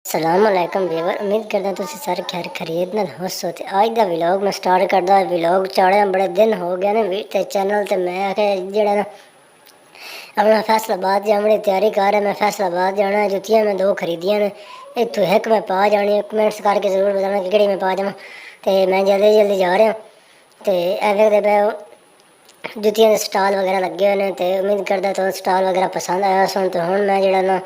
सलामकुम व्यूवर, उम्मीद करदा तुसीं सारे खैर खैरियत नाल होसो। ते अज दा व्लॉग मैं स्टार्ट करदा। व्लॉग चाढ़े बड़े दिन हो गए ने ते चैनल ते मैं आखे जेड़ा ना अपना फैसलाबाद जाने की तैयारी कर रहा। मैं फैसलाबाद जाना है। जुत्तियां मैं 2 खरीदियां ने। इत्थों एक मैं पा जानी। कमेंट्स करके जरूर बताना कि केड़ी मैं पा जावां। ते मैं जल्दी जल्दी जा रहा ते वेखदे पे जुत्तियां दे स्टाल वगैरह लगे हुए हैं। तो उम्मीद करदा तुहानू स्टाल वगैरह पसंद आया सुन। तो हुण मैं जेड़ा ना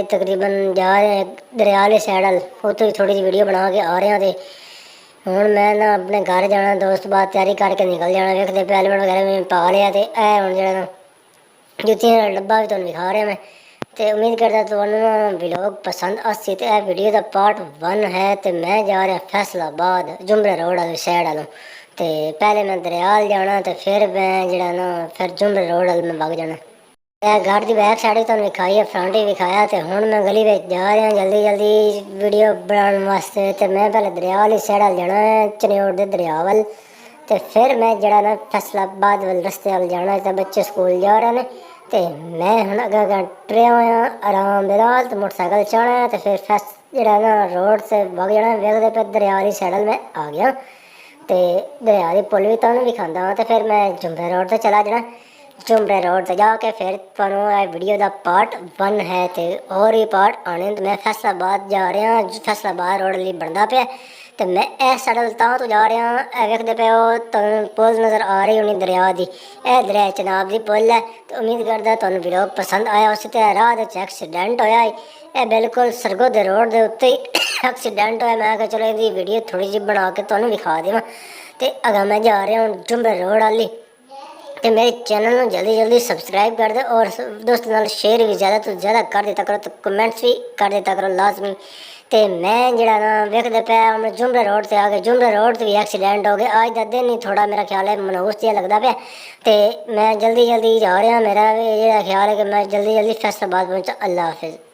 तकरीबन जा रहे हैं दरिया वाली साइड अल, उत्थों थोड़ी जी वीडियो बना के आ रहे हैं। तो हुण मैं ना अपने घर जाना, दोस्त बाद तैयारी करके निकल जाना। वेखदे पे हेलमेट वगैरह भी पा लिया। तो हुण जेड़ा ना जुत्तियां दा डब्बा भी तुहानू दिखा रहा मैं। तो उम्मीद करदा तुहानू ना व्लॉग पसंद आसी। तो वीडियो का पार्ट 1 है। तो मैं जा रहा फैसलाबाद जुमरे रोड वाली साइड आलों। तो पहले मैं दरियाल जाना, तो फिर मैं जेड़ा ना फिर जुमरे रोड वाल मैं वग जाना। घर की बैक साइड भी तुहानू विखाई है, फ्रंट भी विखाया। तो हुण मैं गली में जा रहा जल्दी जल्दी वीडियो बनाने वास्ते। तो मैं पहले दरिया वाली साइड अल जाना है, चन्योड़ दे दरिया वाल। तो फिर मैं जरा ना फैसलाबाद वाले रस्ते वाल जाना। तो बच्चे स्कूल जा रहे हैं। तो मैं हम अगर टुरया होया आराम दे नाल। तो मोटरसाइकिल चढ़ा है। तो फिर जरा ना रोड से वग जाना। वेखदे पे दरिया वाली साइड मैं आ गया। तो दरिया की पुल भी तुहानू विखांदा। तो फिर मैं जुमरे रोड से चला जाना। जुमरे रोड से जाके फिर तुहानू वीडियो का पार्ट 1 है। तो और भी पार्ट आने। तो मैं फैसलाबाद जा रहा, फैसलाबाद रोड लिए बनता पे। तो मैं इस साइड तो जा रहा। वेखते पे तुहानू पुल नज़र आ रही होनी दरिया की। यह दरिया चनाब की पुल है। तो उम्मीद करदा तुहानू व्लॉग पसंद आया। उस राह एक्सीडेंट होया। यह बिल्कुल सरगोधे रोड के उत्ते ही एक्सीडेंट होया। मैं कहा चलो इसकी वीडियो थोड़ी जी बना के तुहानू विखा देवां। तो अगर मैं जा रहा हूँ जुमरे रोड वाली। तो मेरे चैनल में जल्दी जल्दी सब्सक्राइब कर दे और दोस्तों नाल शेयर भी ज़्यादा तो ज़्यादा कर देता करो। तो कमेंट्स भी कर देता करो लाजमी। तो मैं जरा ना वेखते पे हमने जुमरे रोड से आ गए। जुमरे रोड से भी एक्सीडेंट हो गया। आज का दिन ही थोड़ा मेरा ख्याल है मनहूस जिहा लगता पे। तो मैं जल्दी जल्दी जा रहा। मेरा भी ख्याल है कि मैं जल्दी जल्दी फैसलाबाद पहुँचा। अल्लाह हाफिज़।